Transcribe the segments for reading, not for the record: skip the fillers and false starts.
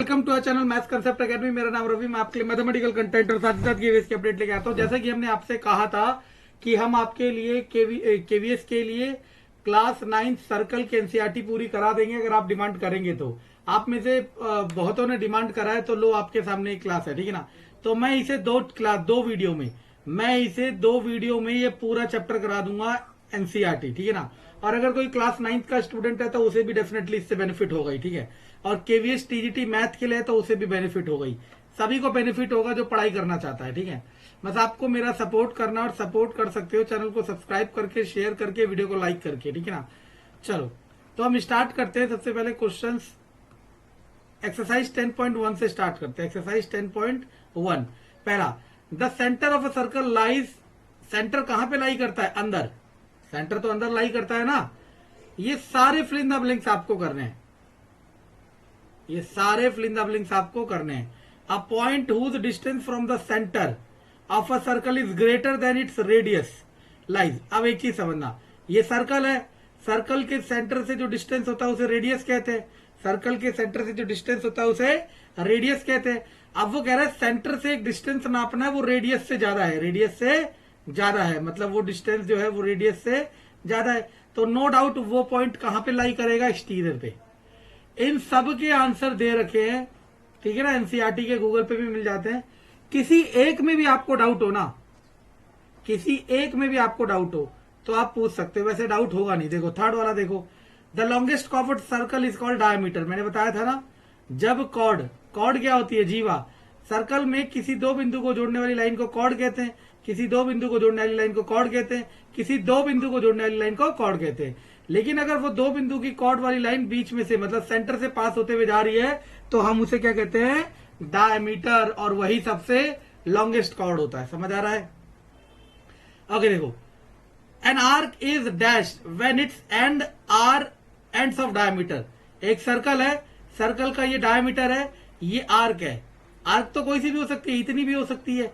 Welcome to our channel maths concept academy. मेरा नाम रवि, मैं आपके लिए मैथमेटिकल कंटेंट और साथ ही साथ केवीएस की अपडेट लेके आता हूँ। जैसा कि हमने आपसे कहा था कि हम आपके लिए केवीएस के लिए क्लास 9 सर्कल की एनसीईआरटी पूरी करा देंगे अगर आप डिमांड करेंगे तो। आप में से बहुतों ने डिमांड करा है, तो लो आपके सामने एक क्लास है, ठीक है ना। तो मैं इसे दो वीडियो में ये पूरा चैप्टर करा दूंगा एनसीईआरटी, ठीक है ना। और अगर कोई क्लास 9 का स्टूडेंट है तो उसे भी डेफिनेटली इससे बेनिफिट होगा ही, ठीक है। और केवीएस टीजीटी मैथ के लिए तो उसे भी बेनिफिट होगा ही, सभी को बेनिफिट होगा जो पढ़ाई करना चाहता है, ठीक है। बस आपको मेरा सपोर्ट करना, और सपोर्ट कर सकते हो चैनल को सब्सक्राइब करके, शेयर करके, वीडियो को लाइक करके, ठीक है ना। चलो तो हम स्टार्ट करते हैं। सबसे पहले क्वेश्चन एक्सरसाइज 10.1 से स्टार्ट करते हैं। एक्सरसाइज 10.1 पहला, the centre of a circle lies. Centre कहां पे लाई करता है? अंदर। सेंटर तो अंदर लाई करता है ना। ये सारे फिल इन द ब्लैंक्स आपको करने हैं, ये सारे फिल इन द ब्लैंक्स आपको करने हैं। A point whose distance from the centre of a circle is greater than its radius lies. अब एक चीज समझना, ये सर्कल है, सर्कल के सेंटर से जो डिस्टेंस होता है उसे रेडियस कहते हैं। सर्कल के सेंटर से जो डिस्टेंस होता है उसे रेडियस कहते हैं। अब वो कह रहा है सेंटर से एक डिस्टेंस नापना है, वो रेडियस से ज्यादा है, रेडियस से ज्यादा है, मतलब वो डिस्टेंस जो है वो रेडियस से ज्यादा है। तो नो डाउट वो पॉइंट कहां पे लाई करेगा? एक्सटीरियर पे। इन सब के आंसर दे रखे हैं, ठीक है ना। एनसीईआरटी के गूगल पे भी मिल जाते हैं। किसी एक में भी आपको डाउट हो ना, किसी एक में भी आपको डाउट हो तो आप पूछ सकते हो, वैसे डाउट होगा नहीं। देखो थर्ड वाला देखो, the longest chord circle is called diameter. मैंने बताया था ना, जब कॉर्ड क्या होती है? जीवा। सर्कल में किसी दो बिंदु को जोड़ने वाली लाइन को कॉर्ड कहते हैं, किसी दो बिंदु को जोड़ने वाली लाइन को कॉर्ड कहते हैं, किसी दो बिंदु को जोड़ने वाली लाइन को कॉर्ड कहते हैं। लेकिन अगर वो दो बिंदु की कॉर्ड वाली लाइन बीच में से, मतलब सेंटर से पास होते हुए जा रही है, तो हम उसे क्या कहते हैं? डायमीटर। और वही सबसे लॉन्गेस्ट कॉर्ड होता है। समझ आ रहा है? ओके देखो, an arc is dash when its end are ends of diameter. एक सर्कल है, सर्कल का ये डायमीटर है, ये आर्क है। आर्क तो कोई सी भी हो सकती है, इतनी भी हो सकती है।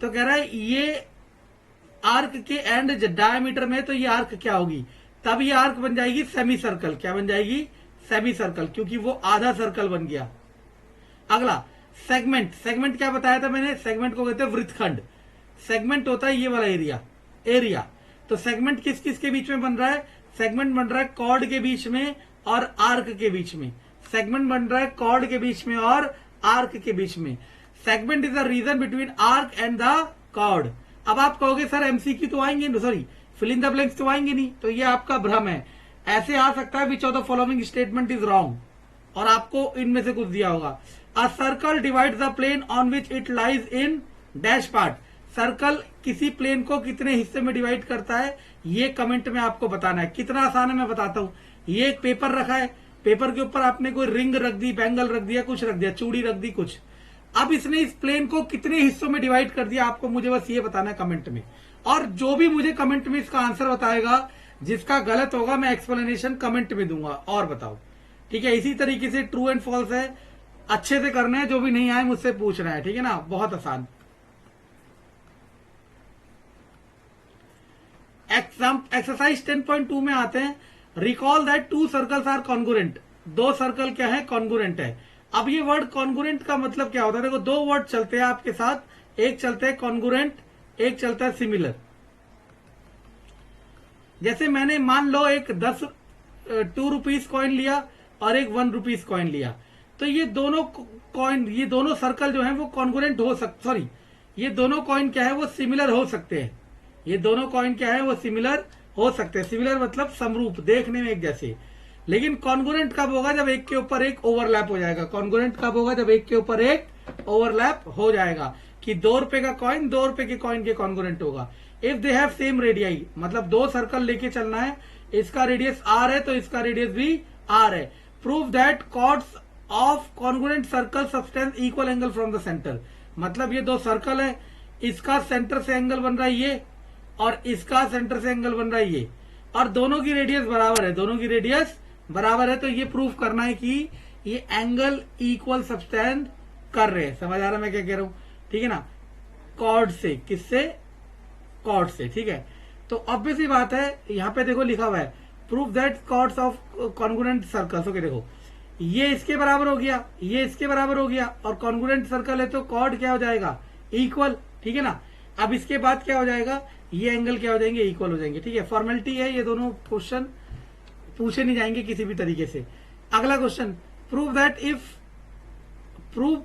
तो कह रहा है ये आर्क के एंड डायमीटर में, तो ये आर्क क्या होगी? तब ये आर्क बन जाएगी सेमी सर्कल। क्या बन जाएगी? सेमी सर्कल, क्योंकि वो आधा सर्कल बन गया। अगला सेगमेंट। सेगमेंट क्या बताया था मैंने? सेगमेंट को कहते हैं वृत्तखंड। सेगमेंट होता है ये वाला एरिया। तो सेगमेंट किस किस के बीच में बन रहा है? सेगमेंट बन रहा है कॉर्ड के बीच में और आर्क के बीच में। सेगमेंट बन रहा है कॉर्ड के बीच में और आर्क के बीच में। Segment is the region between arc and the chord. अब आप कहोगे सर एमसीक्यू तो आएंगे, sorry fill in the blanks तो आएंगे नहीं, तो ये आपका भ्रम है। ऐसे आ सकता है which of the following statement is wrong, और आपको इनमें से कुछ दिया होगा। A circle divide the plane on which it lies in dash part. Circle किसी प्लेन को कितने हिस्से में डिवाइड करता है, ये कमेंट में आपको बताना है। कितना आसान है मैं बताता हूं। ये एक पेपर रखा है, पेपर के ऊपर आपने कोई रिंग रख दी, बैंगल रख दिया, कुछ रख दिया, चूड़ी रख दी कुछ। अब इसने इस प्लेन को कितने हिस्सों में डिवाइड कर दिया, आपको मुझे बस ये बताना है कमेंट में। और जो भी मुझे कमेंट में इसका आंसर बताएगा, जिसका गलत होगा मैं एक्सप्लेनेशन कमेंट में दूंगा और बताओ, ठीक है। इसी तरीके से ट्रू एंड फॉल्स है, अच्छे से करना है, जो भी नहीं आए मुझसे पूछना है, ठीक है ना। बहुत आसान। एक्सरसाइज 10.2 में आते हैं। Recall that two circles are congruent. दो सर्कल क्या है? कॉन्गुरेंट है। अब ये वर्ड कॉन्गुरेंट का मतलब क्या होता है? देखो दो वर्ड चलते हैं आपके साथ, एक चलता है कॉन्गुरेंट, एक चलता है सिमिलर। जैसे मैंने मान लो एक 2 रुपीज कॉइन लिया और एक 1 रुपीज कॉइन लिया, तो ये दोनों कॉइन, ये दोनों सर्कल जो है वो कॉन्गुरेंट हो सकते, सॉरी ये दोनों कॉइन क्या है? वो सिमिलर हो सकते हैं। ये दोनों कॉइन क्या है? वो सिमिलर हो सकते हैं। सिमिलर मतलब समरूप, देखने में एक जैसे। लेकिन कॉन्गुरेंट कब होगा? जब एक के ऊपर एक ओवरलैप हो जाएगा। कॉन्गुरेंट कब होगा? जब एक के ऊपर एक ओवरलैप हो जाएगा, कि 2 रुपए का कॉइन 2 रुपए के कॉइन के कॉन्गुरेंट होगा। If they have same radii, मतलब दो सर्कल लेके चलना है, इसका रेडियस आर है तो इसका रेडियस भी आर है। Prove that chords of congruent circle subtend equal angle from the centre. मतलब ये दो सर्कल है, इसका सेंटर से एंगल बन रहा है ये, और इसका सेंटर से एंगल बन रहा है ये, और दोनों की रेडियस बराबर है, दोनों की रेडियस बराबर है। तो ये प्रूफ करना है कि ये एंगल इक्वल सब्सटेंड कर रहे हैं। समझ आ रहा है मैं क्या कह रहा हूं? ठीक है ना। कॉर्ड से, किससे? कॉर्ड से, ठीक है। तो ऑब्वियस ही बात है, यहां पे देखो लिखा हुआ है proof that chords of congruent circles. Okay देखो, ये इसके बराबर हो गया, ये इसके बराबर हो गया, और कॉन्ग्रुएंट सर्कल है तो कॉर्ड क्या हो जाएगा, इक्वल, ठीक है ना। अब इसके बाद क्या हो जाएगा, ये एंगल क्या हो जाएंगे, इक्वल हो जाएंगे, ठीक है। फॉर्मेलिटी है, ये दोनों क्वेश्चन पूछे नहीं जाएंगे किसी भी तरीके से। अगला question, prove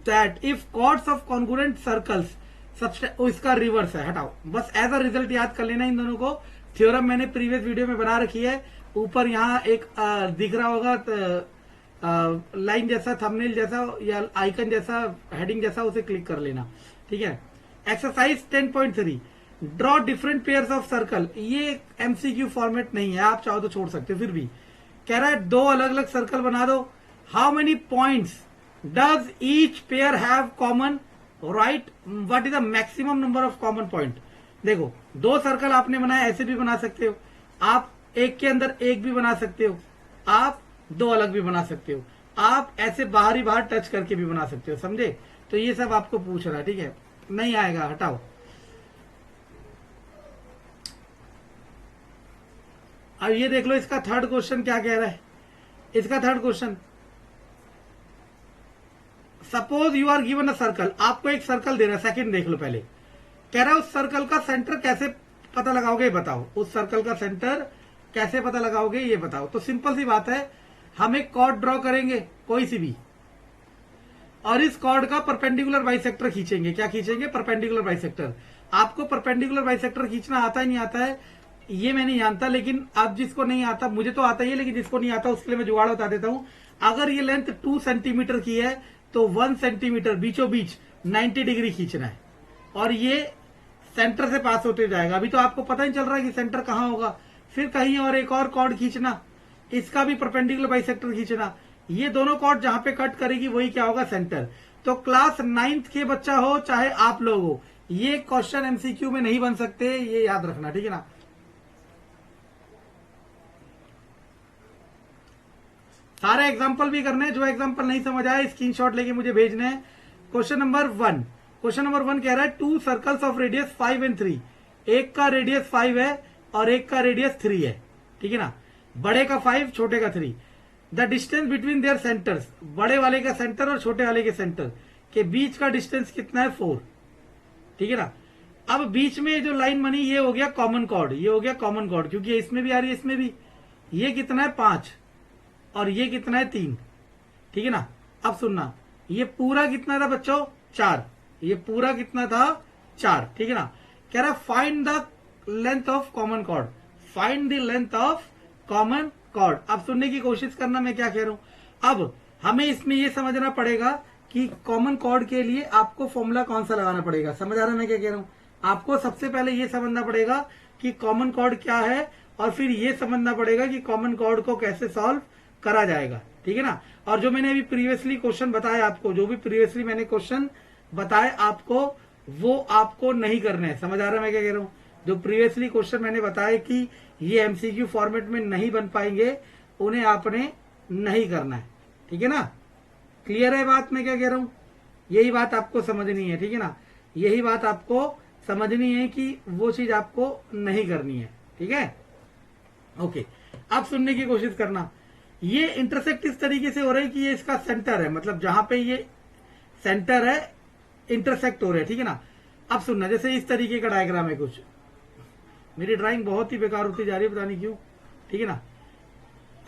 that if chords of congruent circles इसका रिवर्स है, हटाओ, बस एज अ रिजल्ट याद कर लेना इन दोनों को। थ्योरम मैंने प्रीवियस वीडियो में बना रखी है, ऊपर यहाँ एक दिख रहा होगा लाइन जैसा, थंबनेल जैसा या आइकन जैसा, हेडिंग जैसा, उसे क्लिक कर लेना, ठीक है। Exercise 10.3, draw different pairs of circle. ये एमसीक्यू फॉर्मेट नहीं है, आप चाहो तो छोड़ सकते हो, फिर भी कह रहा है दो अलग अलग सर्कल बना दो। How many points does each pair have common, right, what is the maximum number of common point. देखो, दो सर्कल आपने बनाया, ऐसे भी बना सकते हो आप, एक के अंदर एक भी बना सकते हो आप, दो अलग भी बना सकते हो आप, ऐसे बाहर ही बाहर टच करके भी बना सकते हो, समझे। तो ये सब आपको पूछ रहा है, ठीक है, नहीं आएगा, हटाओ। अब ये देख लो, इसका थर्ड क्वेश्चन क्या कह रहा है। इसका third question, suppose you are given a circle, आपको एक सर्कल दे रहा है, सेकंड देख लो पहले। कह रहा है उस सर्कल का सेंटर कैसे पता लगाओगे, बताओ। उस सर्कल का सेंटर कैसे पता लगाओगे, ये बताओ। तो सिंपल सी बात है, हम एक कॉर्ड ड्रॉ करेंगे कोई सी भी, और इस कॉर्ड का परपेंडिकुलर बाइसेक्टर खींचेंगे। क्या खींचेंगे, परपेंडिकुलर बाइसेक्टर। आपको परपेंडिकुलर बाइसेक्टर खींचना आता है नहीं आता है ये मैं नहीं जानता, लेकिन आप जिसको नहीं आता, मुझे तो आता ही है, लेकिन जिसको नहीं आता उसके लिए मैं जुगाड़ बता देता हूं। अगर ये लेंथ 2 सेंटीमीटर की है तो 1 सेंटीमीटर बीचों बीच 90 डिग्री खींचना है, और ये सेंटर से पास होते जाएगा। अभी तो आपको पता ही चल रहा है कि सेंटर कहां होगा। फिर कहीं और एक और कॉर्ड खींचना, इसका भी परपेंडिकुलर बाइसेक्टर खींचना। ये दोनों कॉर्ड जहां पे कट करेगी वही क्या होगा, सेंटर। तो क्लास 9th के बच्चा हो चाहे आप लोग हो, ये क्वेश्चन एमसीक्यू में नहीं बन सकते, ये याद रखना, ठीक है ना। सारे एग्जाम्पल भी करने हैं, जो एग्जाम्पल नहीं समझ आए स्क्रीनशॉट लेके मुझे भेजने हैं। क्वेश्चन नंबर 1 कह रहा है 2 सर्कल्स ऑफ रेडियस 5 and 3। एक का रेडियस 5 है और एक का रेडियस 3 है, ठीक है ना। बड़े का 5, छोटे का 3। The distance between their centres, बड़े वाले का सेंटर और छोटे वाले के सेंटर के बीच का डिस्टेंस कितना है, 4, ठीक है ना। अब बीच में जो लाइन बनी, ये हो गया कॉमन कॉर्ड, ये हो गया कॉमन कॉर्ड, क्योंकि इसमें भी आ रही है, इसमें भी। ये कितना है, 5, और ये कितना है, 3, ठीक है ना। अब सुनना, ये पूरा कितना था बच्चों, 4, ये पूरा कितना था, 4, ठीक है ना। कह रहा find the length of common chord, find the length of common chord. अब सुनने की कोशिश करना मैं क्या कह रहा हूं। अब हमें इसमें ये समझना पड़ेगा कि कॉमन कॉर्ड के लिए आपको फॉर्मूला कौन सा लगाना पड़ेगा। समझ आ रहा है मैं क्या कह रहा हूं। आपको सबसे पहले ये समझना पड़ेगा कि कॉमन कॉर्ड क्या है, और फिर ये समझना पड़ेगा कि कॉमन कॉर्ड को कैसे सॉल्व करा जाएगा, ठीक है ना। और जो मैंने अभी प्रीवियसली क्वेश्चन बताया आपको, जो भी प्रीवियसली मैंने क्वेश्चन बताए आपको, वो आपको नहीं करने हैं। समझ आ रहा है मैं क्या कह रहा हूं। जो प्रीवियसली क्वेश्चन मैंने बताया कि ये एमसीक्यू फॉर्मेट में नहीं बन पाएंगे, उन्हें आपने नहीं करना है, ठीक है ना। क्लियर है बात मैं क्या कह रहा हूं। यही बात आपको समझनी है, ठीक है ना। यही बात आपको समझनी है कि वो चीज आपको नहीं करनी है, ठीक है। ओके, अब सुनने की कोशिश करना। ये इंटरसेक्ट इस तरीके से हो रहा है कि ये इसका सेंटर है, मतलब जहां पे ये सेंटर है इंटरसेक्ट हो रहे हैं, ठीक है ना। अब सुनना, जैसे इस तरीके का डायग्राम है कुछ। मेरी ड्राइंग बहुत ही बेकार होती जा रही है, पता नहीं क्यों, ठीक है ना।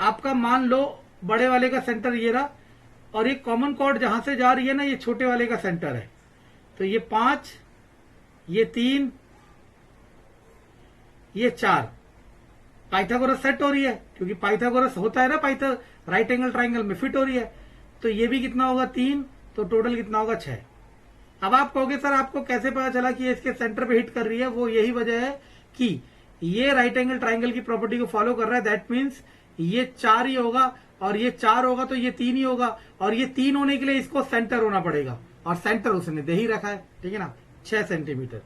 आपका मान लो बड़े वाले का सेंटर ये रहा, और ये कॉमन कॉर्ड जहां से जा रही है ना, ये छोटे वाले का सेंटर है। तो ये 5, ये 3, ये 4 पाइथागोरस सेट हो रही है, क्योंकि पाइथागोरस होता है ना, राइट एंगल ट्राइंगल में फिट हो रही है। तो ये भी कितना होगा, 3, तो टोटल कितना होगा, 6। अब आप कहोगे सर आपको कैसे पता चला कि ये इसके सेंटर पे हिट कर रही है। वो यही वजह है कि ये राइट एंगल ट्राइंगल की प्रॉपर्टी को फॉलो कर रहा है। दैट मीन्स ये 4 ही होगा, और ये 4 होगा तो ये 3 ही होगा, और ये 3 होने के लिए इसको सेंटर होना पड़ेगा, और सेंटर उसने दे ही रखा है, ठीक है ना, 6 सेंटीमीटर।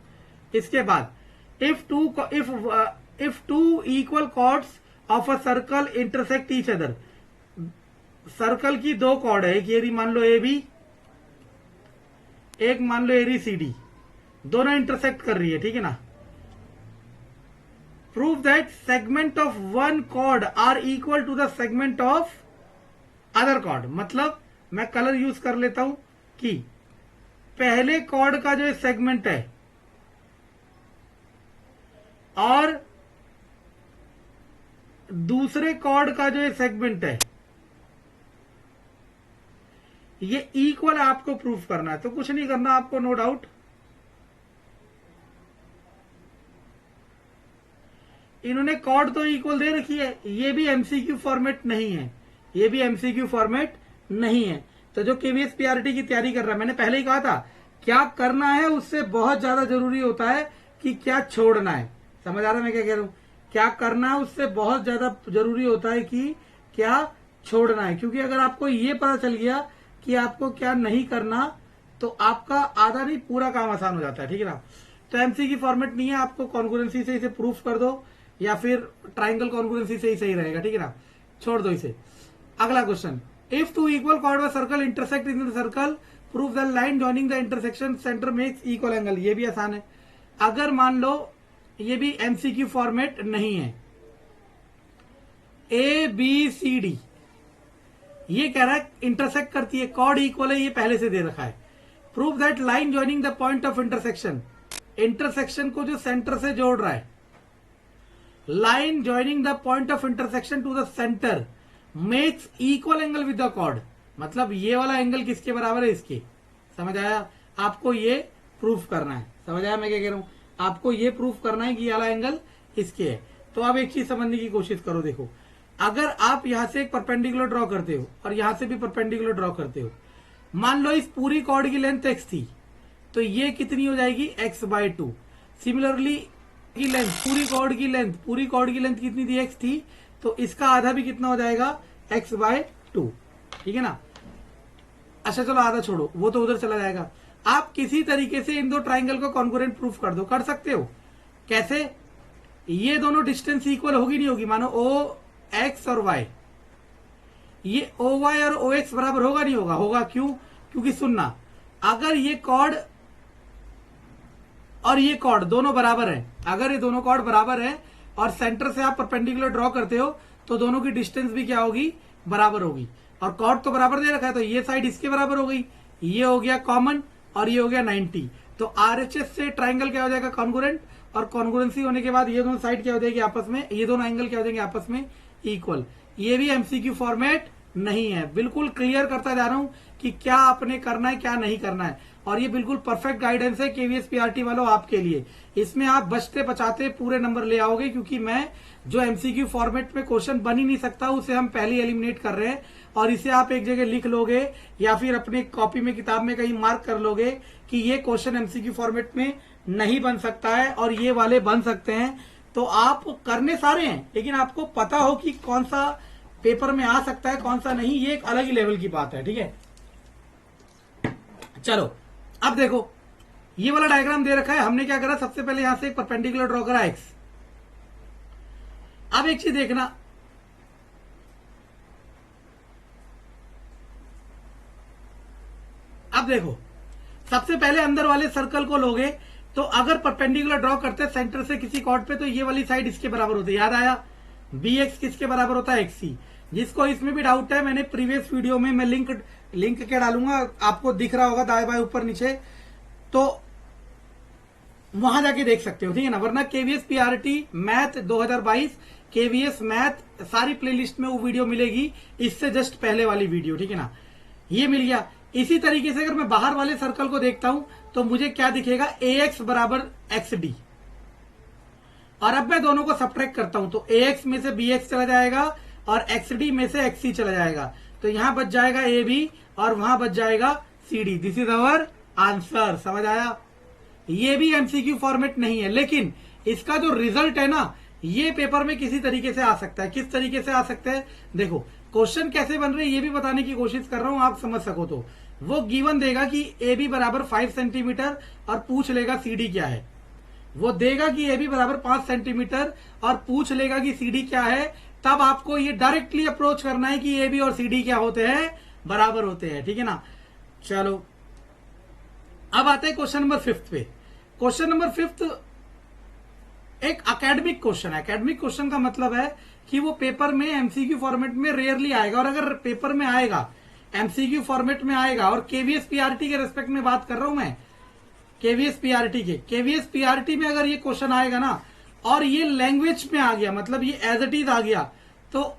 इसके बाद if two equal chords of a circle intersect each other, circle की 2 कॉर्ड है, एक ये मान लो ए बी, एक मान लो एरी सी डी, दोनों इंटरसेक्ट कर रही है, ठीक है ना। Prove that segment of one chord are equal to the segment of other chord मतलब मैं कलर यूज कर लेता हूं कि पहले कॉर्ड का जो सेगमेंट है और दूसरे कॉर्ड का जो सेगमेंट है ये इक्वल आपको प्रूफ करना है। तो कुछ नहीं करना आपको, नो डाउट इन्होंने कॉर्ड तो इक्वल दे रखी है, ये भी एमसीक्यू फॉर्मेट नहीं है, ये भी एमसीक्यू फॉर्मेट नहीं है। तो जो केवीएस पीआरटी की तैयारी कर रहा है, मैंने पहले ही कहा था क्या करना है उससे बहुत ज्यादा जरूरी होता है कि क्या छोड़ना है। समझ आ रहा है मैं क्या कह रहा हूं? क्या करना है उससे बहुत ज्यादा जरूरी होता है कि क्या छोड़ना है, क्योंकि अगर आपको ये पता चल गया कि आपको क्या नहीं करना तो आपका आधा नहीं पूरा काम आसान हो जाता है, ठीक है ना। तो एमसी की फॉर्मेट नहीं है, आपको कॉन्ग्रुएंसी से इसे प्रूफ कर दो या फिर ट्राइंगल कॉन्ग्रुएंसी से ही सही रहेगा, ठीक है ना, छोड़ दो इसे। अगला question, if two equal chord व circle intersect in the circle proof the line joining the intersection centre makes equal angle. ये भी आसान है। अगर मान लो ये भी एमसीक्यू फॉर्मेट नहीं है, ए बी सी डी ये कह रहा है इंटरसेक्ट करती है, कॉर्ड इक्वल है, ये पहले से दे रखा है। Prove that line joining the point of intersection, intersection को जो सेंटर से जोड़ रहा है, line joining the point of intersection to the centre makes equal angle with the chord. मतलब ये वाला एंगल किसके बराबर है, इसके। समझ आया? आपको ये प्रूफ करना है। समझ आया मैं क्या कह रहा हूं? आपको ये प्रूफ करना है कि ये वाला एंगल इसके है। तो अब एक चीज समझने की कोशिश करो, देखो अगर आप यहां से एक परपेंडिकुलर ड्रॉ करते हो और यहां से भी परपेंडिकुलर ड्रॉ करते हो, मान लो इस पूरी कॉर्ड की लेंथ x थी, तो ये कितनी हो जाएगी x/2। सिमिलरली की लेंथ, पूरी कॉर्ड की लेंथ कितनी थी, x थी, तो इसका आधा भी कितना हो जाएगा, x/2, ठीक है ना। अच्छा चलो आधा छोड़ो, वो तो उधर चला जाएगा। आप किसी तरीके से इन दो ट्राइंगल को कॉन्ग्रुएंट प्रूफ कर दो, कर सकते हो। कैसे? ये दोनों डिस्टेंस इक्वल होगी नहीं होगी, मानो ओ एक्स और वाई, ये ओ वाई और ओ एक्स बराबर होगा नहीं होगा, होगा। क्यों? क्योंकि सुनना, अगर ये कॉर्ड और ये कॉर्ड दोनों बराबर है, अगर ये दोनों कॉर्ड बराबर है और सेंटर से आप परपेंडिकुलर ड्रॉ करते हो तो दोनों की डिस्टेंस भी क्या होगी, बराबर होगी। और कॉर्ड तो बराबर दे रखा है, तो ये साइड इसके बराबर हो गई, ये हो गया कॉमन और ये हो गया 90। तो आरएचएस से ट्राइंगल क्या हो जाएगा, कॉन्ग्रुएंट, और कॉन्ग्रुएंसी होने के बाद ये दोनों साइड क्या हो जाएगी आपस में, ये दोनों एंगल क्या हो जाएंगे आपस में, इक्वल। ये भी एमसीक्यू फॉर्मेट नहीं है। बिल्कुल क्लियर करता जा रहा हूं कि क्या आपने करना है क्या नहीं करना है, और ये बिल्कुल परफेक्ट गाइडेंस है केवीएस पीआरटी वालों आपके लिए। इसमें आप बचते बचाते पूरे नंबर ले आओगे, क्योंकि मैं जो एमसीक्यू फॉर्मेट में क्वेश्चन बन ही नहीं सकता उसे हम पहले एलिमिनेट कर रहे हैं, और इसे आप एक जगह लिख लोगे या फिर अपने कॉपी में किताब में कहीं मार्क कर लोगे कि ये क्वेश्चन एमसीक्यू फॉर्मेट में नहीं बन सकता है और ये वाले बन सकते हैं। तो आप करने सारे हैं, लेकिन आपको पता हो कि कौन सा पेपर में आ सकता है कौन सा नहीं, ये एक अलग ही लेवल की बात है, ठीक है। चलो अब देखो, ये वाला डायग्राम दे रखा है, हमने क्या करा, सबसे पहले यहां से एक परपेंडिकुलर ड्रॉ करा एक्स। अब एक चीज देखना, अब देखो सबसे पहले अंदर वाले सर्कल को लोगे तो अगर परपेंडिकुलर ड्रॉ करते सेंटर से किसी कॉर्ड पे, तो ये वाली साइड इसके बराबर होती है। याद आया? bx किसके बराबर होता है, xc। जिसको इसमें भी डाउट है, मैंने प्रीवियस वीडियो में मैं लिंक क्या डालूंगा, आपको दिख रहा होगा दाएं बाएं ऊपर नीचे, तो वहां जाके देख सकते हो, ठीक है ना। वरना KVS PRT math 2022 KVS math सारी प्लेलिस्ट में वो वीडियो मिलेगी, इससे जस्ट पहले वाली वीडियो, ठीक है ना। ये मिल गया। इसी तरीके से अगर मैं बाहर वाले सर्कल को देखता हूं तो मुझे क्या दिखेगा, ax बराबर xd। और अब मैं दोनों को सब्ट्रैक्ट करता हूं तो ax में से bx चला जाएगा और xd में से xc चला जाएगा, तो यहां बच जाएगा ab और वहां बच जाएगा cd। This is our answer. समझ आया? ये भी एमसीक्यू फॉर्मेट नहीं है, लेकिन इसका जो रिजल्ट है ना, ये पेपर में किसी तरीके से आ सकता है। किस तरीके से आ सकता है, देखो क्वेश्चन कैसे बन रहे हैं ये भी बताने की कोशिश कर रहा हूं, आप समझ सको तो। वो गिवन देगा कि ए बी बराबर 5 सेंटीमीटर और पूछ लेगा सी डी क्या है। वो देगा कि ए बी बराबर 5 सेंटीमीटर और पूछ लेगा कि सी डी क्या है। तब आपको ये डायरेक्टली अप्रोच करना है कि ए बी और सी डी क्या होते हैं, बराबर होते हैं, ठीक है ना। चलो अब आते हैं क्वेश्चन नंबर 5 पे। क्वेश्चन नंबर 5 एक एकेडमिक क्वेश्चन है। एकेडमिक क्वेश्चन का मतलब है कि वो पेपर में एमसीक्यू फॉर्मेट में रेयरली आएगा, और अगर पेपर में आएगा, एमसीक्यू फॉर्मेट में आएगा, और केवीएस पीआरटी के रेस्पेक्ट में बात कर रहा हूं मैं, केवीएस पीआरटी में अगर ये क्वेश्चन आएगा ना, और ये लैंग्वेज में आ गया, मतलब ये एज इट इज आ गया, तो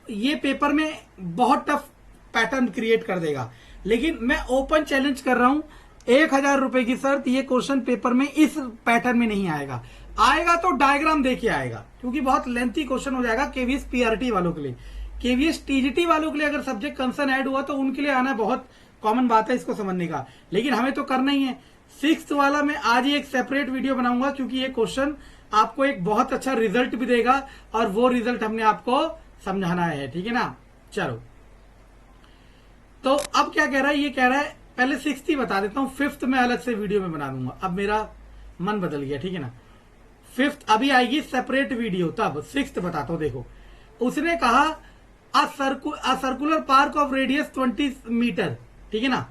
ये पेपर में बहुत टफ पैटर्न क्रिएट कर देगा। लेकिन मैं ओपन चैलेंज कर रहा हूं, 1000 रुपए की शर्त, ये क्वेश्चन पेपर में इस पैटर्न में नहीं आएगा। आएगा तो डायग्राम देके आएगा, क्योंकि बहुत लेंथी क्वेश्चन हो जाएगा केवीएस पीआरटी वालों के लिए। केवीएस टीजीटी वालों के लिए अगर सब्जेक्ट कंसर्न ऐड हुआ तो उनके लिए आना बहुत कॉमन बात है इसको समझने का, लेकिन हमें तो करना ही है। 6th वाला मैं आज ही एक सेपरेट वीडियो बनाऊंगा, क्योंकि ये क्वेश्चन आपको एक बहुत अच्छा रिजल्ट भी देगा, और वो रिजल्ट हमने आपको समझाना है, ठीक है ना। चलो, तो अब क्या कह रहा है, ये कह रहा है पहले 6th ही बता देता हूं, 5th में अलग से वीडियो में बना दूंगा। अब मेरा मन बदल गया, ठीक है ना। 5th अभी आएगी सेपरेट वीडियो, तब 6th बताता हूं। देखो, उसने कहा a circular park of radius 20 metre, ठीक है ना।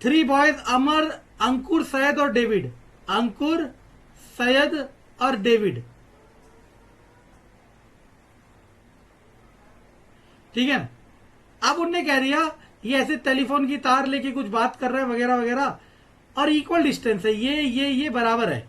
3 बॉयज, अमर, अंकुर, सैयद और डेविड, अंकुर, सैयद और डेविड, ठीक है ना। अब उनने कह दिया ये ऐसे टेलीफोन की तार लेके कुछ बात कर रहे हैं वगैरह वगैरह, और इक्वल डिस्टेंस है, ये बराबर है।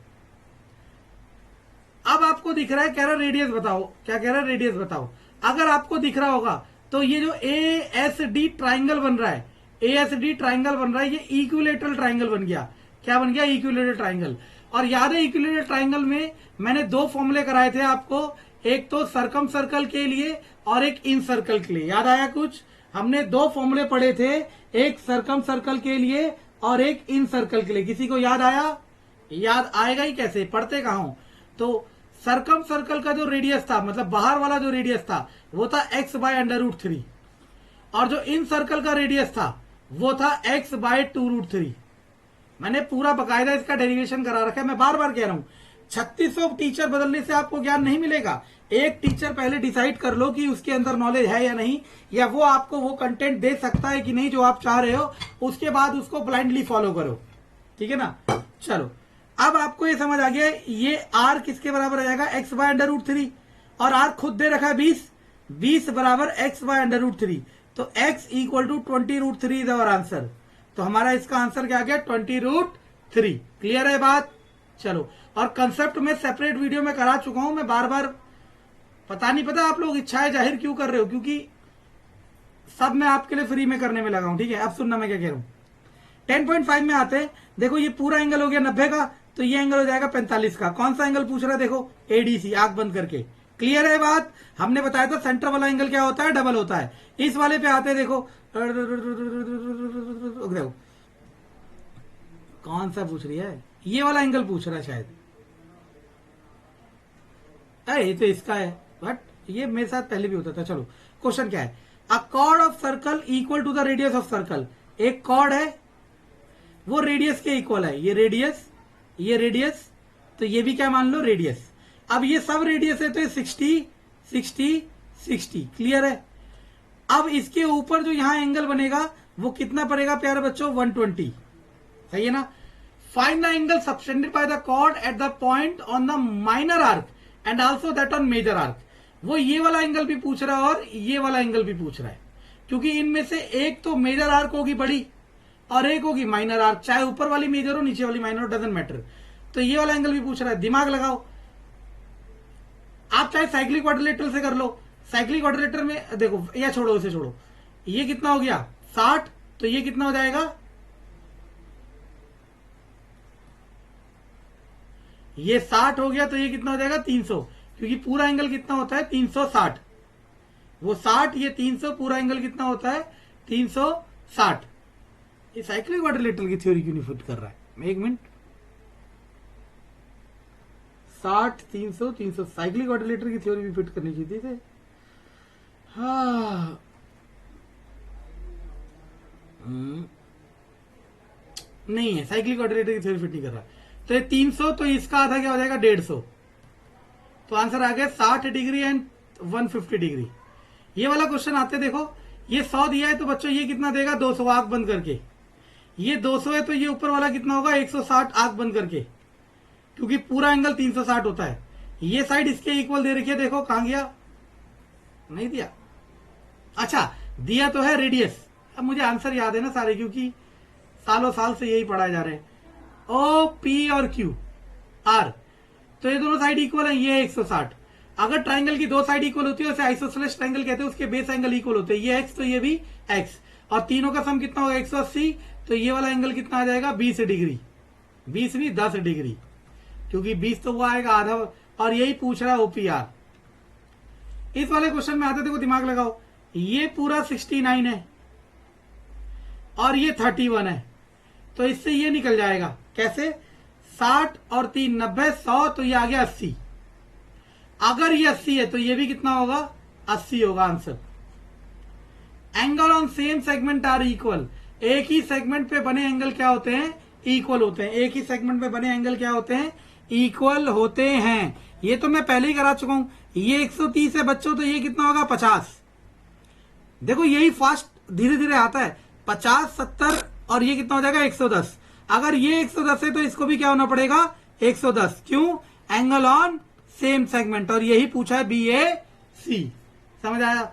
अब आपको दिख रहा है, कह रहा रेडियस बताओ, क्या कह रहा है, रेडियस बताओ। अगर आपको दिख रहा होगा तो ये जो ASD ट्राइंगल बन रहा है, ASD ट्राइंगल बन रहा है, ये इक्विलेटरल ट्राइंगल बन गया। क्या बन गया, इक्विलेटरल ट्राइंगल। और याद है इक्विलेटरल ट्राइंगल में मैंने 2 फॉर्मूले कराए थे आपको, एक तो सरकम सर्कल के लिए और एक इन सर्कल के लिए। याद आया कुछ, हमने 2 फॉर्मूले पढ़े थे, एक सरकम सर्कल के लिए और एक इन सर्कल के लिए। किसी को याद आया? याद आएगा ही कैसे, पढ़ते कहां हो। तो सरकम सर्कल का जो रेडियस था, मतलब बाहर वाला जो रेडियस था, वो था x/√3, और जो इन सर्कल का रेडियस था वो था x/2√3। मैंने पूरा बकायदा इसका डेरिवेशन करा रखा है। मैं बार बार कह रहा हूं, 3600 टीचर बदलने से आपको ज्ञान नहीं मिलेगा। एक टीचर पहले डिसाइड कर लो कि उसके अंदर नॉलेज है या नहीं, या वो आपको वो कंटेंट दे सकता है कि नहीं जो आप चाह रहे हो, उसके बाद उसको ब्लाइंडली फॉलो करो, ठीक है ना। चलो, अब आपको ये समझ आ गया, ये r किसके बराबर आ जाएगा, x/√3, और r खुद दे रखा है 20 बराबर x/√3, तो x = 20√3 इज आवर आंसर। तो हमारा इसका आंसर क्या आ गया, 20√3। क्लियर है बात। चलो, और कंसेप्ट में सेपरेट वीडियो में करा चुका हूं, मैं बार बार पता आप लोग इच्छाएं जाहिर क्यों कर रहे हो, क्योंकि सब मैं आपके लिए फ्री में करने में लगा हूं, ठीक है। अब सुनना मैं क्या कह रहा हूं। 10.5 में आते हैं, देखो ये पूरा एंगल हो गया 90 का, तो ये एंगल हो जाएगा 45 का। कौन सा एंगल पूछ रहा है, देखो ADC, आंख बंद करके। क्लियर है बात। हमने बताया था सेंटर वाला एंगल क्या होता है, डबल होता है। इस वाले पे आते हैं, देखो कौन सा पूछ रही है, ये वाला एंगल पूछ रहा है शायद, ये तो इसका है, बट ये मेरे साथ पहले भी होता था। चलो, क्वेश्चन क्या है, a chord of circle equal to the radius of circle. एक कॉर्ड है, वो रेडियस के इक्वल है, ये रेडियस, तो ये भी क्या मान लो, रेडियस। अब ये सब रेडियस है, तो ये 60। क्लियर है। अब इसके ऊपर जो यहां एंगल बनेगा वो कितना पड़ेगा प्यारे बच्चों, 120, सही है ना। Find the angle subtended by the chord at the point on the minor arc and also that on major arc. वो ये वाला एंगल भी पूछ रहा है और ये वाला एंगल भी पूछ रहा है, क्योंकि इनमें से एक तो मेजर आर्क होगी बड़ी और एक होगी माइनर आर्क, चाहे ऊपर वाली मेजर हो नीचे वाली माइनर हो, डजंट मैटर। तो ये वाला एंगल भी पूछ रहा है, दिमाग लगाओ। आप चाहे साइक्लिक क्वाड्रिलेटरल से कर लो, साइक्लिक क्वाड्रिलेटरल में देखो, या छोड़ो, इसे छोड़ो, ये कितना हो गया 60, तो ये कितना हो जाएगा, ये 60 हो गया, तो ये कितना हो जाएगा 300, क्योंकि पूरा एंगल कितना होता है 360, वो 60, ये 300, पूरा एंगल कितना होता है 360। ये साइक्लिक क्वाड्रिलेटरल की थ्योरी क्यों नहीं फिट कर रहा है, एक मिनट। 60, 300, 300, साइक्लिक क्वाड्रिलेटरल की थ्योरी भी फिट करनी चाहिए थी। हाँ, नहीं है, साइक्लिक क्वाड्रिलेटरल की थ्योरी फिट नहीं कर रहा। तो ये 300, तो इसका आधा क्या हो जाएगा 150, तो आंसर आ गया 60 डिग्री एंड 150 डिग्री। ये वाला क्वेश्चन आते देखो, ये 100 दिया है, तो बच्चों ये कितना देगा 200, आंख बंद करके। ये 200 है, तो ये ऊपर वाला कितना होगा 160, आंख बंद करके। क्योंकि पूरा एंगल 360 होता है। ये साइड इसके इक्वल दे रखी है, देखो कहां गया, नहीं दिया, अच्छा दिया तो है रेडियस। अब मुझे आंसर याद है ना सारे, क्योंकि सालों साल से यही पढ़ाए जा रहे हैं। ओ पी और क्यू आर, तो ये दोनों साइड इक्वल है, ये 160। अगर ट्राइंगल की दो साइड इक्वल होती है उसे आइसोसेलेस ट्राइंगल कहते हैं, उसके बेस एंगल इक्वल होते हैं, ये एक्स तो ये भी एक्स, और तीनों का सम कितना होगा 180, तो ये वाला एंगल कितना आ जाएगा 20 डिग्री, 20 नहीं 10 डिग्री, क्योंकि 20 तो वो आएगा आधा, और यही पूछ रहा है ओपीआर। इस वाले क्वेश्चन में आते देखो दिमाग लगाओ, ये पूरा 69 है और ये 31 है, तो इससे ये निकल जाएगा कैसे, 60 और 3 90 100, तो ये आ गया 80। अगर ये 80 है तो ये भी कितना होगा 80 होगा answer. Angle on same segment are equal, एक ही सेगमेंट पे बने एंगल क्या होते हैं, इक्वल होते हैं। एक ही सेगमेंट पे बने एंगल क्या होते हैं, इक्वल होते हैं। ये तो मैं पहले ही करा चुका हूं। ये 130 है बच्चों, तो ये कितना होगा 50। देखो यही फास्ट धीरे धीरे आता है, 50 70, और ये कितना हो जाएगा 110। अगर ये 110 है तो इसको भी क्या होना पड़ेगा 110, क्यों, एंगल ऑन सेम सेगमेंट, और यही पूछा है BAC। समझ आया,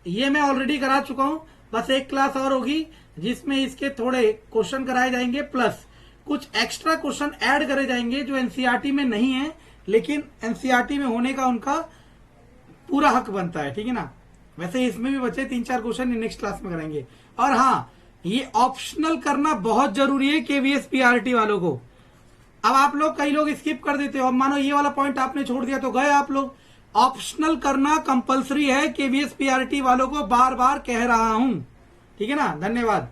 ये मैं ऑलरेडी करा चुका हूं, बस एक क्लास और होगी जिसमें इसके थोड़े क्वेश्चन कराए जाएंगे, प्लस कुछ एक्स्ट्रा क्वेश्चन ऐड करे जाएंगे जो एनसीईआरटी में नहीं है, लेकिन एनसीईआरटी में होने का उनका पूरा हक बनता है, ठीक है ना। वैसे इसमें भी बच्चे 3-4 क्वेश्चन नेक्स्ट क्लास में कराएंगे। और हाँ, ये ऑप्शनल करना बहुत जरूरी है केवीएस पीआरटी वालों को। अब आप लोग, कई लोग स्किप कर देते हो, अब मानो ये वाला पॉइंट आपने छोड़ दिया तो गए आप लोग। ऑप्शनल करना कंपलसरी है केवीएस पीआरटी वालों को, बार बार कह रहा हूं, ठीक है ना। धन्यवाद।